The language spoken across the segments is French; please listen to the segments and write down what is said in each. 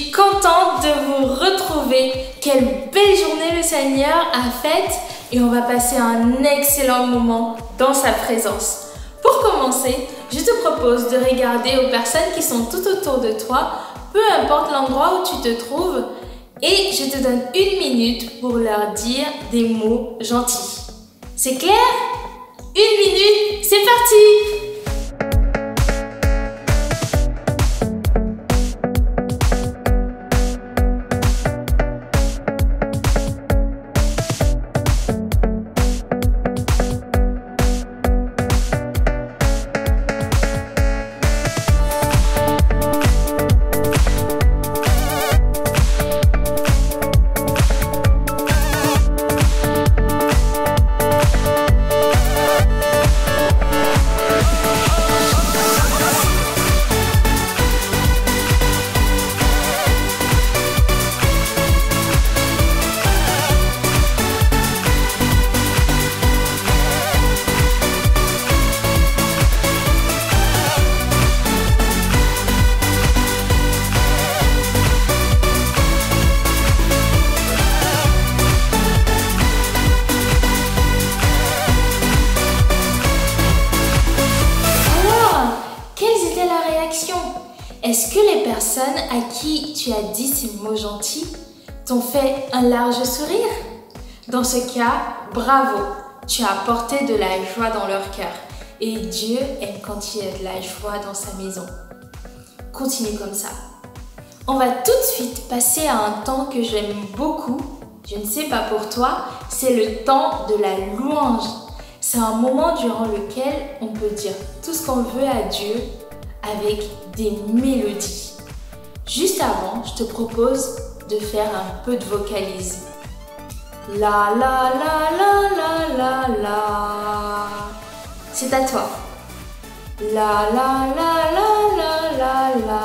suis contente de vous retrouver. Quelle belle journée le Seigneur a faite et on va passer un excellent moment dans sa présence. Pour commencer, je te propose de regarder aux personnes qui sont tout autour de toi, peu importe l'endroit où tu te trouves, et je te donne 1 minute pour leur dire des mots gentils. C'est clair? 1 minute, c'est parti! Est-ce que les personnes à qui tu as dit ces mots gentils t'ont fait un large sourire? Dans ce cas, bravo, tu as apporté de la joie dans leur cœur. Et Dieu aime quand il y a de la joie dans sa maison. Continue comme ça. On va tout de suite passer à un temps que j'aime beaucoup. Je ne sais pas pour toi, c'est le temps de la louange. C'est un moment durant lequel on peut dire tout ce qu'on veut à Dieu avec des mélodies. Juste avant, je te propose de faire un peu de vocalise. La la la la la la la. C'est à toi. La la la la la la la.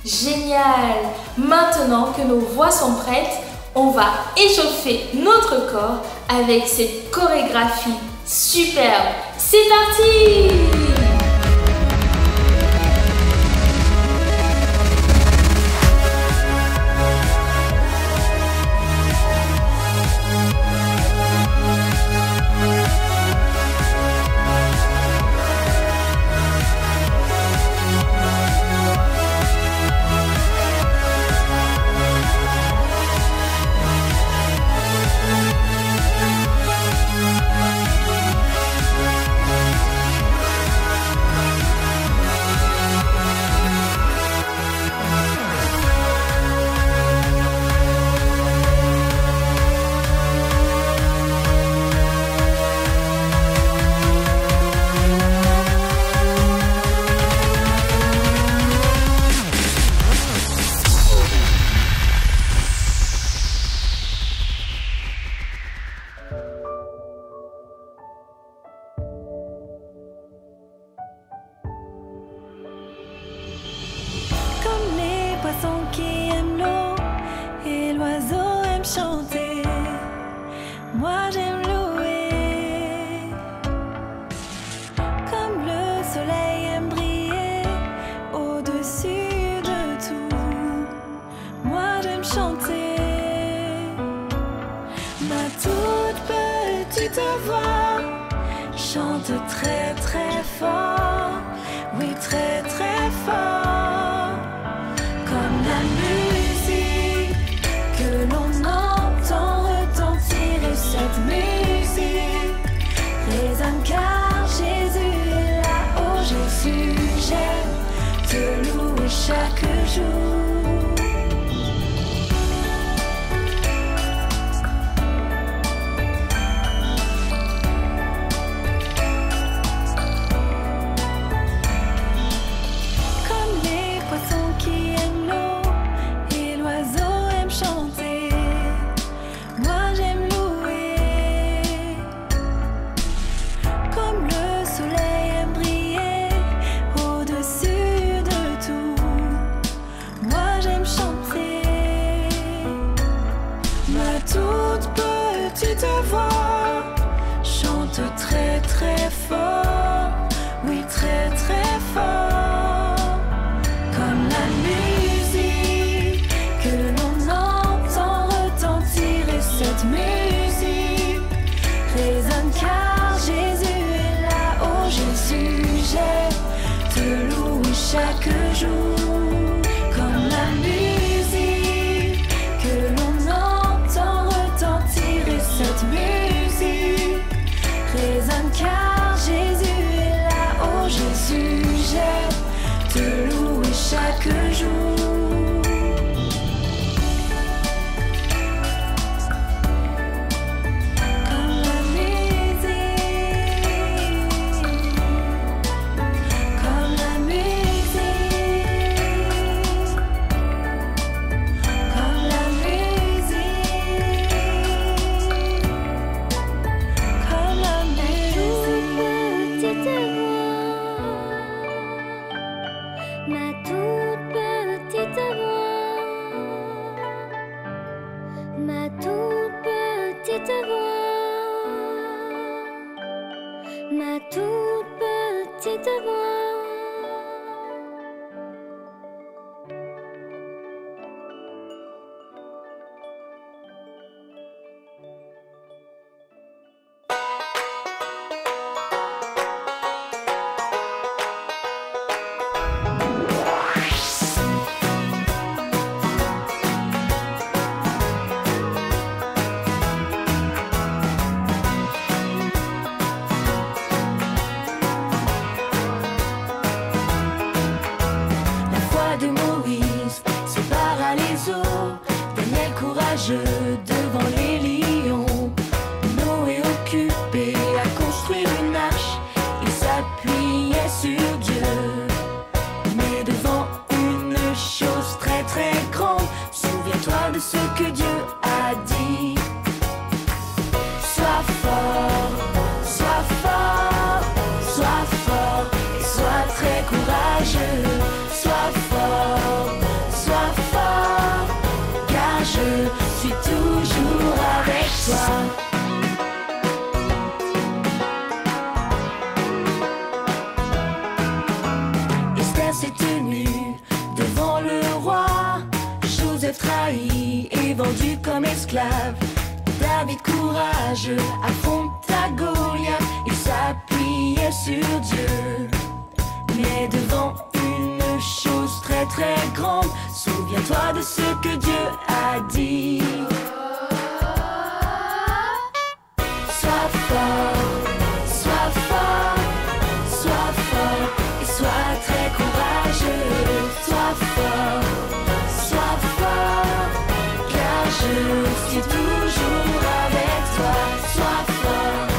Génial! Maintenant que nos voix sont prêtes, on va échauffer notre corps avec cette chorégraphie superbe. C'est parti! Qui aime l'eau et l'oiseau aime chanter. Moi j'aime louer. Comme le soleil aime briller au-dessus de tout. Moi j'aime chanter. Ma toute petite voix chante très très fort. Oui, très très fort. Comme la musique que l'on entend retentir, et cette musique résonne car Jésus est là. Oh Jésus, j'aime te louer chaque jour. Très très fort, oui très très fort, comme la musique toujours, comme la musique que l'on entend retentir. Et cette musique résonne car Jésus est là. Oh Jésus, j'aime te louer chaque jour. Ma toute petite voix. De Moïse sépara les eaux, Daniel courageux devant les lions, Noé occupé à construire une arche, il s'appuyait sur Dieu. Mais devant une chose très très grande, souviens-toi de ce que Dieu a dit. Sois fort, sois fort, sois fort et sois très courageux. Sois fort, car je suis toujours avec toi. Esther s'est tenue devant le roi, Joseph trahi et vendu comme esclave. David courageux affronta Goliath, il s'appuyait sur Dieu. Mais devant une chose très très grande, souviens-toi de ce que Dieu a dit. Sois fort, sois fort, sois fort et sois très courageux. Sois fort, car je suis toujours avec toi. Sois fort,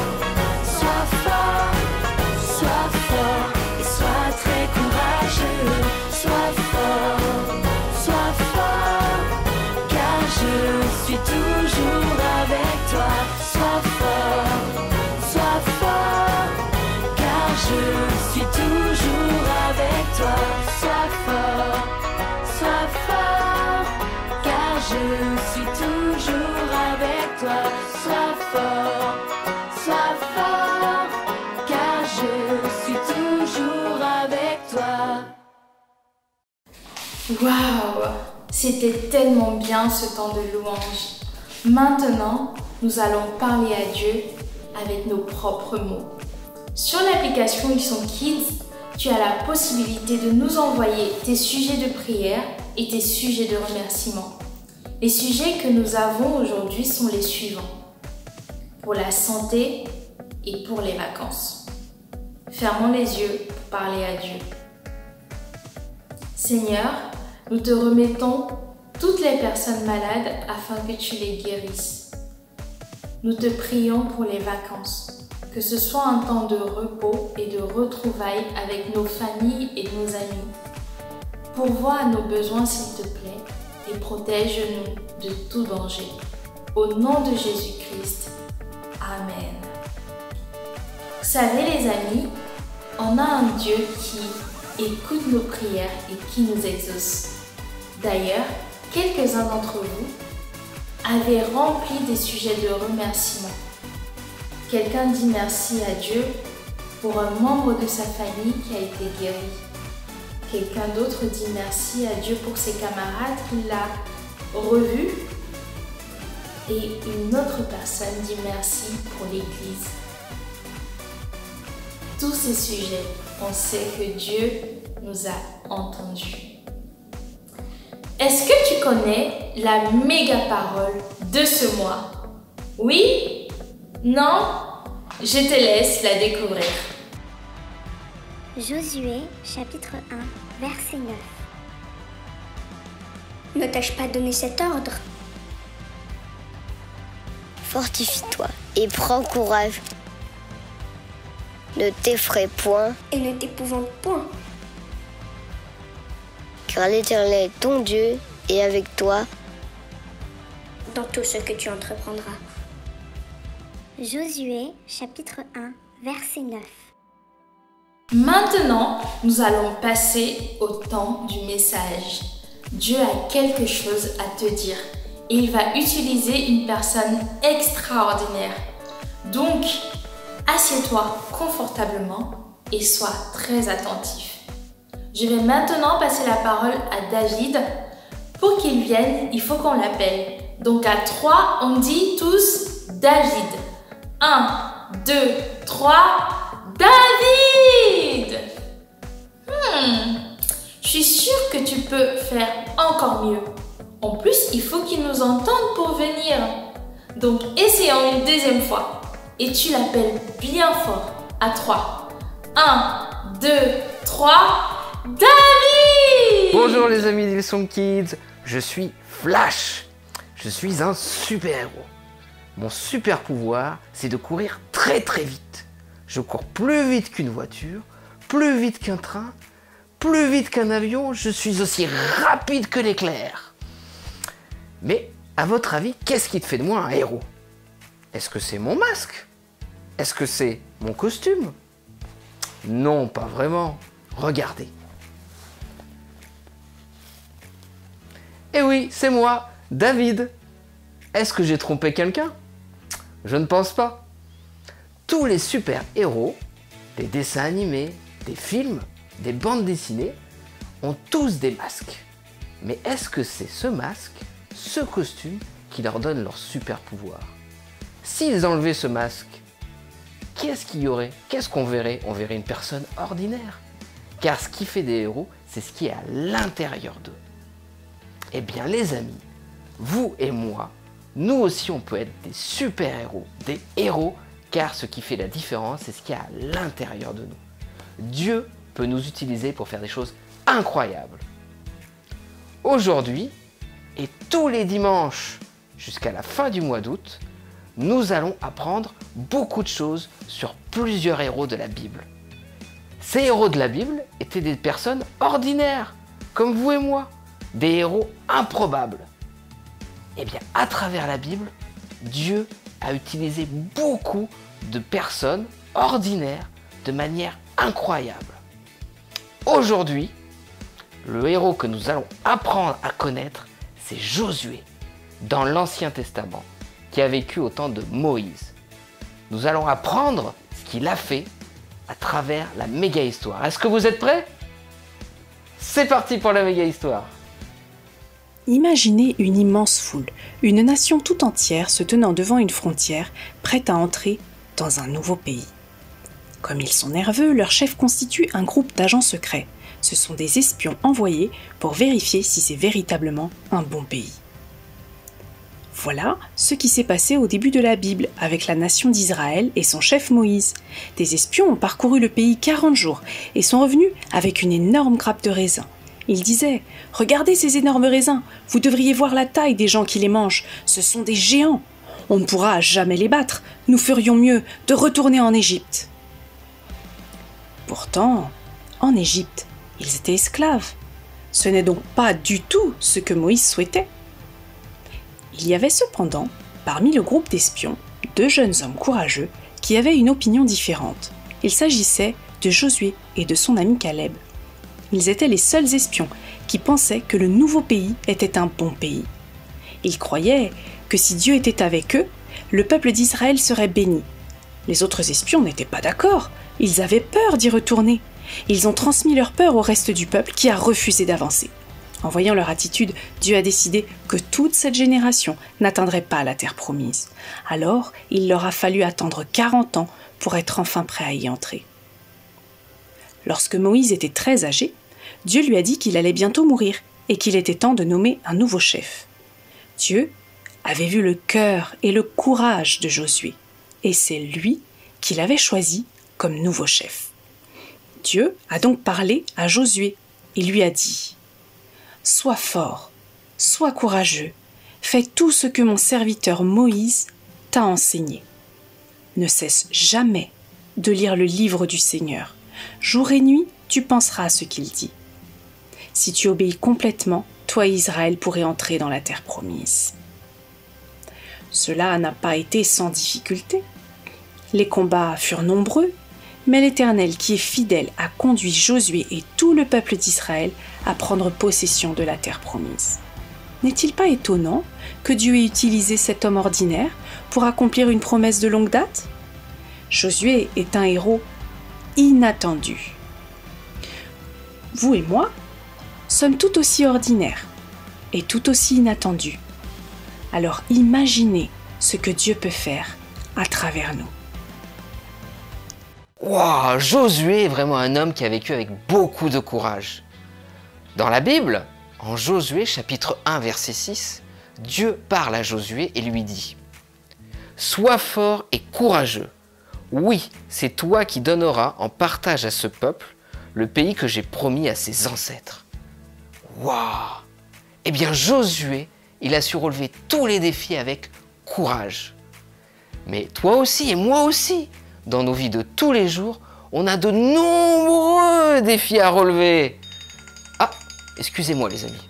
et sois très courageux. Sois fort, car je suis toujours avec toi. Sois fort, car je suis toujours avec toi. Sois fort, car je suis toujours avec toi. Sois fort, car je suis toujours avec toi. Waouh! C'était tellement bien ce temps de louange. Maintenant, nous allons parler à Dieu avec nos propres mots. Sur l'application Ils sont Kids, tu as la possibilité de nous envoyer tes sujets de prière et tes sujets de remerciement. Les sujets que nous avons aujourd'hui sont les suivants. Pour la santé et pour les vacances. Fermons les yeux pour parler à Dieu. Seigneur, nous te remettons toutes les personnes malades afin que tu les guérisses. Nous te prions pour les vacances, que ce soit un temps de repos et de retrouvailles avec nos familles et nos amis. Pourvois à nos besoins s'il te plaît et protège-nous de tout danger. Au nom de Jésus-Christ. Amen. Vous savez les amis, on a un Dieu qui écoute nos prières et qui nous exauce. D'ailleurs, quelques-uns d'entre vous avaient rempli des sujets de remerciement. Quelqu'un dit merci à Dieu pour un membre de sa famille qui a été guéri. Quelqu'un d'autre dit merci à Dieu pour ses camarades qu'il a revus. Et une autre personne dit merci pour l'Église. Tous ces sujets, on sait que Dieu nous a entendu. Est-ce que tu connais la méga parole de ce mois? Oui? Non? Je te laisse la découvrir. Josué, chapitre 1, verset 9. Ne t'ai-je pas donné cet ordre? Fortifie-toi et prends courage. Ne t'effraie point, Et ne t'épouvante point, car l'Éternel est ton Dieu est avec toi. dans tout ce que tu entreprendras. Josué, chapitre 1, verset 9. Maintenant, nous allons passer au temps du message. Dieu a quelque chose à te dire et il va utiliser une personne extraordinaire. Donc, assieds-toi confortablement et sois très attentif. Je vais maintenant passer la parole à David. Pour qu'il vienne, il faut qu'on l'appelle. Donc à 3, on dit tous David. 1, 2, 3, David! Je suis sûre que tu peux faire encore mieux. En plus, il faut qu'il nous entende pour venir. Donc essayons une deuxième fois. Et tu l'appelles bien fort. À 3. 1, 2, 3, David! Bonjour les amis d'Hillsong Kids, je suis Flash. Je suis un super-héros. Mon super pouvoir, c'est de courir très très vite. Je cours plus vite qu'une voiture, plus vite qu'un train, plus vite qu'un avion, je suis aussi rapide que l'éclair. Mais à votre avis, qu'est-ce qui te fait de moi un héros? Est-ce que c'est mon masque? Est-ce que c'est mon costume? Non, pas vraiment. Regardez. Eh oui, c'est moi, David. Est-ce que j'ai trompé quelqu'un? Je ne pense pas. Tous les super-héros, des dessins animés, des films, des bandes dessinées, ont tous des masques. Mais est-ce que c'est ce masque, ce costume, qui leur donne leur super-pouvoir? S'ils enlevaient ce masque, qu'est-ce qu'il y aurait? Qu'est-ce qu'on verrait? On verrait une personne ordinaire. Car ce qui fait des héros, c'est ce qui est à l'intérieur d'eux. Eh bien les amis, vous et moi, nous aussi on peut être des super-héros, des héros, car ce qui fait la différence, c'est ce qui est à l'intérieur de nous. Dieu peut nous utiliser pour faire des choses incroyables. Aujourd'hui, et tous les dimanches jusqu'à la fin du mois d'août, nous allons apprendre beaucoup de choses sur plusieurs héros de la Bible. Ces héros de la Bible étaient des personnes ordinaires, comme vous et moi, des héros improbables. Eh bien, à travers la Bible, Dieu a utilisé beaucoup de personnes ordinaires de manière incroyable. Aujourd'hui, le héros que nous allons apprendre à connaître, c'est Josué, dans l'Ancien Testament, qui a vécu au temps de Moïse. Nous allons apprendre ce qu'il a fait à travers la méga histoire. Est-ce que vous êtes prêts? C'est parti pour la méga histoire. Imaginez une immense foule, une nation tout entière se tenant devant une frontière, prête à entrer dans un nouveau pays. Comme ils sont nerveux, leur chef constitue un groupe d'agents secrets. Ce sont des espions envoyés pour vérifier si c'est véritablement un bon pays. Voilà ce qui s'est passé au début de la Bible avec la nation d'Israël et son chef Moïse. Des espions ont parcouru le pays 40 jours et sont revenus avec une énorme grappe de raisins. Ils disaient « Regardez ces énormes raisins, vous devriez voir la taille des gens qui les mangent, ce sont des géants. On ne pourra jamais les battre, nous ferions mieux de retourner en Égypte. » Pourtant, en Égypte, ils étaient esclaves. Ce n'est donc pas du tout ce que Moïse souhaitait. Il y avait cependant, parmi le groupe d'espions, 2 jeunes hommes courageux qui avaient une opinion différente. Il s'agissait de Josué et de son ami Caleb. Ils étaient les seuls espions qui pensaient que le nouveau pays était un bon pays. Ils croyaient que si Dieu était avec eux, le peuple d'Israël serait béni. Les autres espions n'étaient pas d'accord, ils avaient peur d'y retourner. Ils ont transmis leur peur au reste du peuple qui a refusé d'avancer. En voyant leur attitude, Dieu a décidé que toute cette génération n'atteindrait pas la terre promise. Alors, il leur a fallu attendre 40 ans pour être enfin prêts à y entrer. Lorsque Moïse était très âgé, Dieu lui a dit qu'il allait bientôt mourir et qu'il était temps de nommer un nouveau chef. Dieu avait vu le cœur et le courage de Josué, et c'est lui qu'il avait choisi comme nouveau chef. Dieu a donc parlé à Josué et lui a dit « Sois fort, sois courageux, fais tout ce que mon serviteur Moïse t'a enseigné. Ne cesse jamais de lire le livre du Seigneur. Jour et nuit, tu penseras à ce qu'il dit. Si tu obéis complètement, toi Israël pourrais entrer dans la terre promise. » Cela n'a pas été sans difficulté. Les combats furent nombreux, mais l'Éternel qui est fidèle a conduit Josué et tout le peuple d'Israël à prendre possession de la terre promise. N'est-il pas étonnant que Dieu ait utilisé cet homme ordinaire pour accomplir une promesse de longue date ? Josué est un héros inattendu. Vous et moi sommes tout aussi ordinaires et tout aussi inattendus. Alors imaginez ce que Dieu peut faire à travers nous. Waouh, Josué est vraiment un homme qui a vécu avec beaucoup de courage. Dans la Bible, en Josué chapitre 1 verset 6, Dieu parle à Josué et lui dit « Sois fort et courageux. Oui, c'est toi qui donneras en partage à ce peuple le pays que j'ai promis à ses ancêtres. » Waouh! Eh bien Josué, il a su relever tous les défis avec courage. Mais toi aussi et moi aussi, dans nos vies de tous les jours, on a de nombreux défis à relever. Ah, excusez-moi les amis.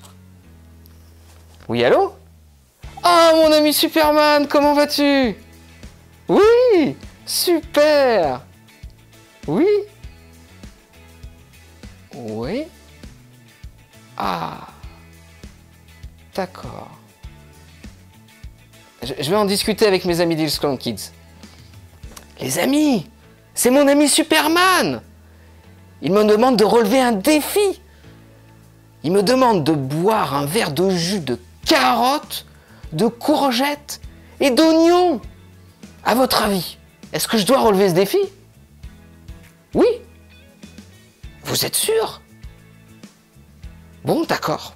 Oui, allô? Ah, mon ami Superman, comment vas-tu? Oui, super. Oui? Oui? Ah, d'accord. Je vais en discuter avec mes amis d'Hillscreen Kids. Les amis, c'est mon ami Superman. Il me demande de relever un défi. Il me demande de boire un verre de jus de carottes, de courgettes et d'oignons. À votre avis, est-ce que je dois relever ce défi? Oui? Vous êtes sûr? Bon, d'accord.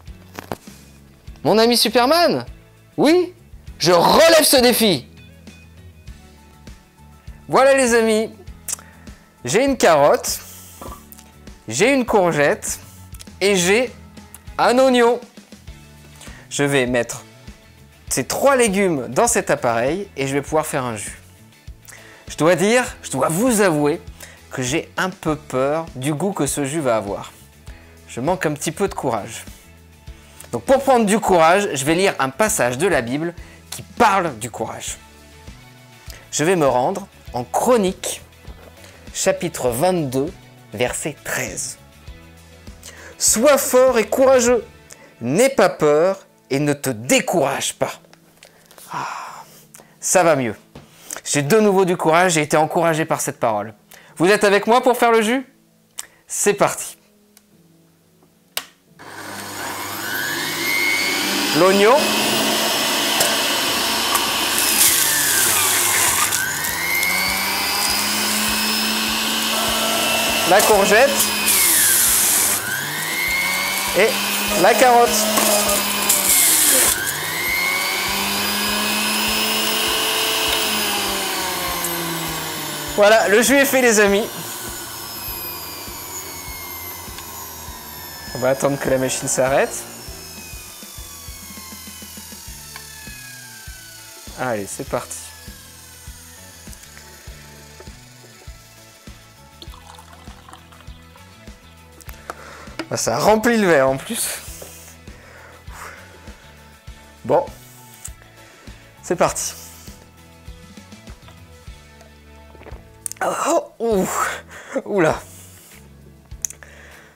Mon ami Superman? Oui? Je relève ce défi. Voilà les amis, j'ai une carotte, j'ai une courgette et j'ai un oignon. Je vais mettre ces 3 légumes dans cet appareil et je vais pouvoir faire un jus. Je dois vous avouer que j'ai un peu peur du goût que ce jus va avoir. Je manque un petit peu de courage. Donc pour prendre du courage, je vais lire un passage de la Bible qui parle du courage. Je vais me rendre en Chroniques, chapitre 22, verset 13. « Sois fort et courageux, n'aie pas peur et ne te décourage pas. » Ah, ça va mieux. J'ai de nouveau du courage, j'ai été encouragé par cette parole. Vous êtes avec moi pour faire le jus? C'est parti. L'oignon. La courgette et la carotte. Voilà, le jus est fait les amis. On va attendre que la machine s'arrête. Allez, c'est parti. Ça remplit le verre en plus. Bon, c'est parti. Oh, oula,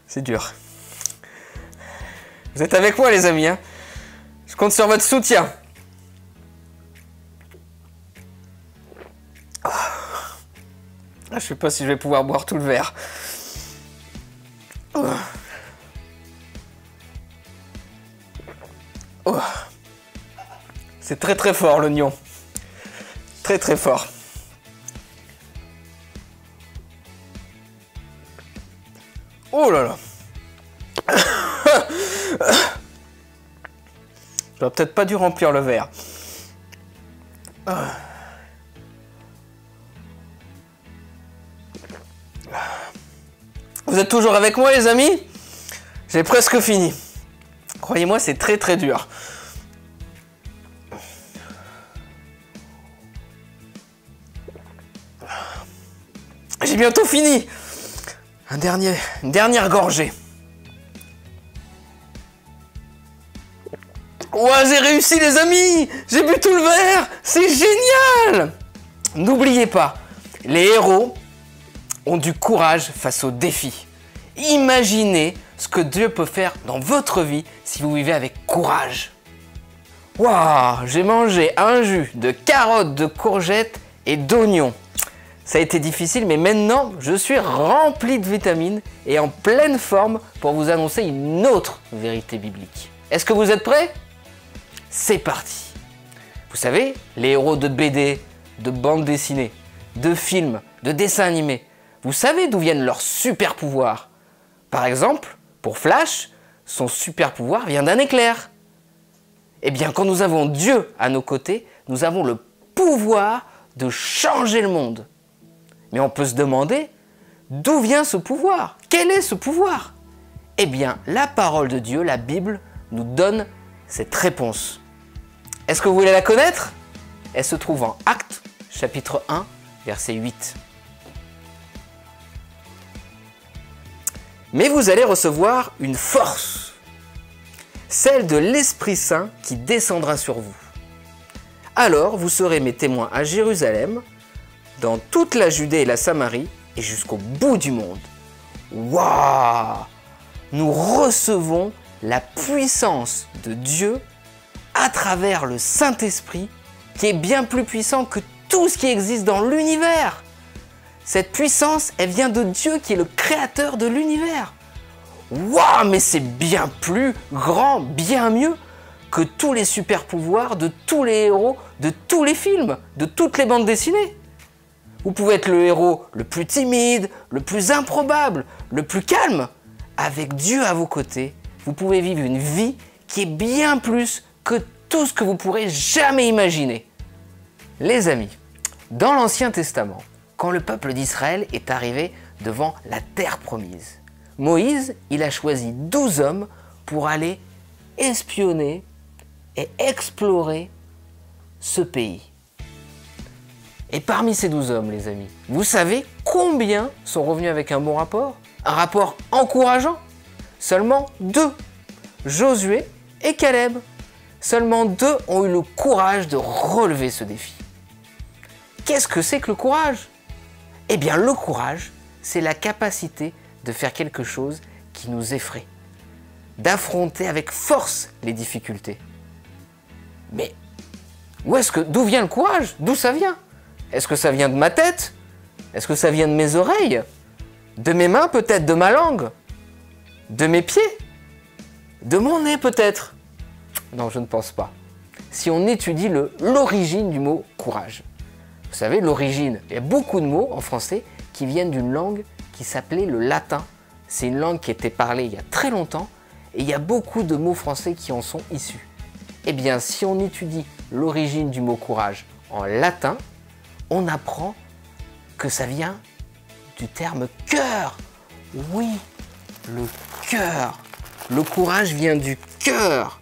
c'est dur. Vous êtes avec moi les amis, hein? Je compte sur votre soutien. Je sais pas si je vais pouvoir boire tout le verre. C'est très très fort l'oignon. Très très fort. Oh là là. J'aurais peut-être pas dû remplir le verre. Vous êtes toujours avec moi, les amis? J'ai presque fini. Croyez-moi, c'est très très dur. J'ai bientôt fini. Une dernière gorgée. Ouais, j'ai réussi, les amis. J'ai bu tout le verre. C'est génial. N'oubliez pas, les héros ont du courage face aux défis. Imaginez ce que Dieu peut faire dans votre vie si vous vivez avec courage. Waouh, j'ai mangé un jus de carottes, de courgettes et d'oignons. Ça a été difficile, mais maintenant, je suis rempli de vitamines et en pleine forme pour vous annoncer une autre vérité biblique. Est-ce que vous êtes prêts? C'est parti. Vous savez, les héros de BD, de bandes dessinées, de films, de dessins animés, vous savez d'où viennent leurs super pouvoirs? Par exemple, pour Flash, son super pouvoir vient d'un éclair. Eh bien, quand nous avons Dieu à nos côtés, nous avons le pouvoir de changer le monde. Mais on peut se demander, d'où vient ce pouvoir? Quel est ce pouvoir? Eh bien, la parole de Dieu, la Bible, nous donne cette réponse. Est-ce que vous voulez la connaître? Elle se trouve en Actes, chapitre 1, verset 8. Mais vous allez recevoir une force, celle de l'Esprit Saint qui descendra sur vous. Alors vous serez mes témoins à Jérusalem, dans toute la Judée et la Samarie, et jusqu'au bout du monde. Waouh! Nous recevons la puissance de Dieu à travers le Saint-Esprit, qui est bien plus puissant que tout ce qui existe dans l'univers. Cette puissance, elle vient de Dieu qui est le créateur de l'univers. Waouh, mais c'est bien plus grand, bien mieux que tous les super pouvoirs de tous les héros, de tous les films, de toutes les bandes dessinées. Vous pouvez être le héros le plus timide, le plus improbable, le plus calme. Avec Dieu à vos côtés, vous pouvez vivre une vie qui est bien plus que tout ce que vous pourrez jamais imaginer. Les amis, dans l'Ancien Testament, quand le peuple d'Israël est arrivé devant la terre promise, Moïse, il a choisi 12 hommes pour aller espionner et explorer ce pays. Et parmi ces 12 hommes, les amis, vous savez combien sont revenus avec un bon rapport? Un rapport encourageant? Seulement 2, Josué et Caleb. Seulement 2 ont eu le courage de relever ce défi. Qu'est-ce que c'est que le courage? Eh bien, le courage, c'est la capacité de faire quelque chose qui nous effraie, d'affronter avec force les difficultés. Mais d'où vient le courage? D'où ça vient? Est-ce que ça vient de ma tête? Est-ce que ça vient de mes oreilles? De mes mains peut-être? De ma langue? De mes pieds? De mon nez peut-être? Non, je ne pense pas. Si on étudie l'origine du mot courage. Vous savez, l'origine, il y a beaucoup de mots en français qui viennent d'une langue qui s'appelait le latin. C'est une langue qui était parlée il y a très longtemps et il y a beaucoup de mots français qui en sont issus. Eh bien, si on étudie l'origine du mot courage en latin, on apprend que ça vient du terme cœur. Oui, le cœur. Le courage vient du cœur.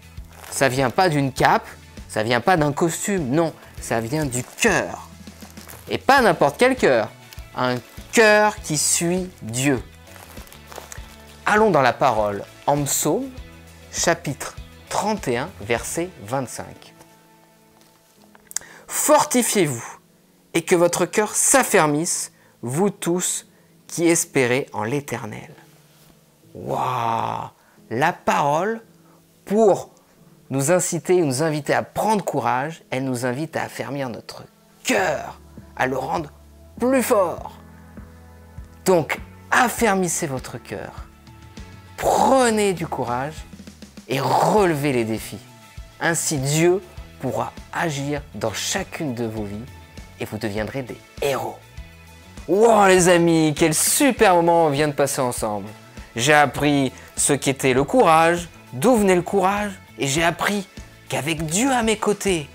Ça vient pas d'une cape, ça vient pas d'un costume, non, ça vient du cœur. Et pas n'importe quel cœur, un cœur qui suit Dieu. Allons dans la parole en Psaume, chapitre 31, verset 25. Fortifiez-vous et que votre cœur s'affermisse, vous tous qui espérez en l'Éternel. Waouh! La parole, pour nous inciter, nous inviter à prendre courage, elle nous invite à affermir notre cœur, à le rendre plus fort. Donc, affermissez votre cœur, prenez du courage et relevez les défis. Ainsi, Dieu pourra agir dans chacune de vos vies et vous deviendrez des héros. Wow les amis, quel super moment on vient de passer ensemble. J'ai appris ce qu'était le courage, d'où venait le courage, et j'ai appris qu'avec Dieu à mes côtés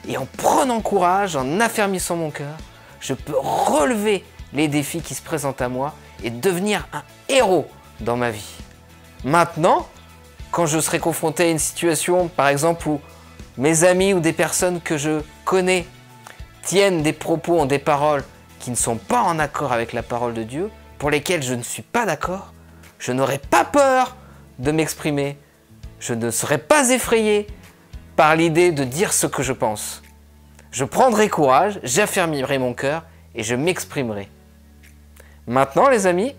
et en prenant courage, en affermissant mon cœur, je peux relever les défis qui se présentent à moi et devenir un héros dans ma vie. Maintenant, quand je serai confronté à une situation, par exemple, où mes amis ou des personnes que je connais tiennent des propos ou des paroles qui ne sont pas en accord avec la parole de Dieu, pour lesquelles je ne suis pas d'accord, je n'aurai pas peur de m'exprimer. Je ne serai pas effrayé par l'idée de dire ce que je pense. Je prendrai courage, j'affermirai mon cœur et je m'exprimerai. Maintenant, les amis,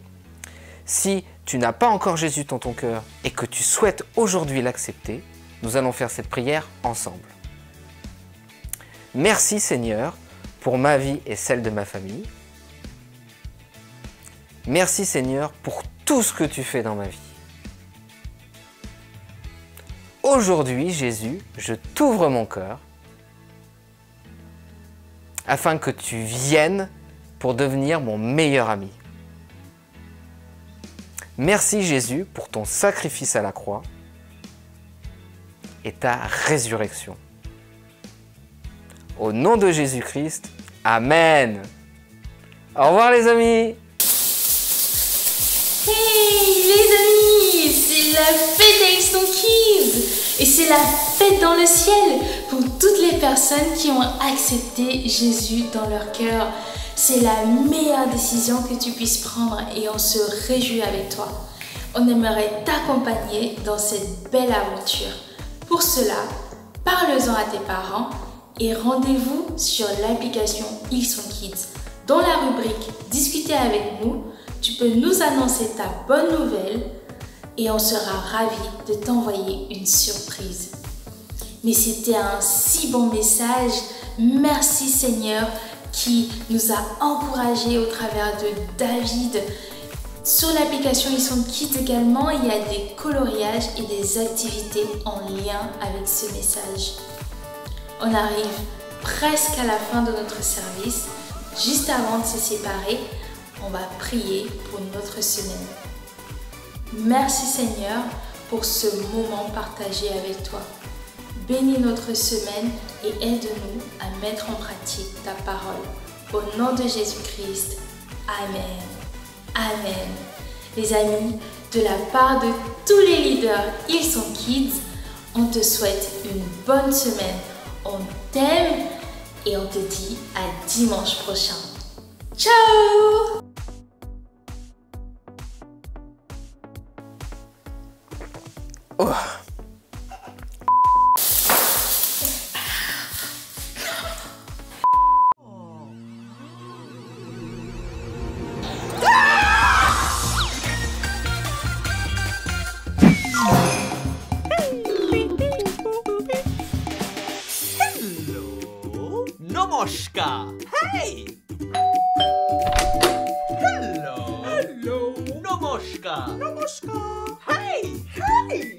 si tu n'as pas encore Jésus dans ton cœur et que tu souhaites aujourd'hui l'accepter, nous allons faire cette prière ensemble. Merci Seigneur pour ma vie et celle de ma famille. Merci Seigneur pour tout ce que tu fais dans ma vie. Aujourd'hui, Jésus, je t'ouvre mon cœur afin que tu viennes pour devenir mon meilleur ami. Merci Jésus pour ton sacrifice à la croix et ta résurrection. Au nom de Jésus-Christ, Amen. Au revoir les amis. Hey les amis, c'est la fête avec son Kids et c'est la fête dans le ciel pour toutes les personnes qui ont accepté Jésus dans leur cœur. C'est la meilleure décision que tu puisses prendre et on se réjouit avec toi. On aimerait t'accompagner dans cette belle aventure. Pour cela, parle-en à tes parents et rendez-vous sur l'application Ilson Kids. Dans la rubrique « Discuter avec nous », tu peux nous annoncer ta bonne nouvelle et on sera ravis de t'envoyer une surprise. Mais c'était un si bon message. Merci Seigneur qui nous a encouragés au travers de David. Sur l'application Ilson Kids également, il y a des coloriages et des activités en lien avec ce message. On arrive presque à la fin de notre service. Juste avant de se séparer, on va prier pour notre semaine. Merci Seigneur pour ce moment partagé avec toi. Bénis notre semaine et aide-nous à mettre en pratique ta parole. Au nom de Jésus-Christ, Amen. Amen. Les amis, de la part de tous les leaders Ilson Kids, on te souhaite une bonne semaine. On t'aime et on te dit à dimanche prochain. Ciao! Oh. Namaskar. Hey! Hello. Hello. Namaskar. Namaskar. Hey! Hey!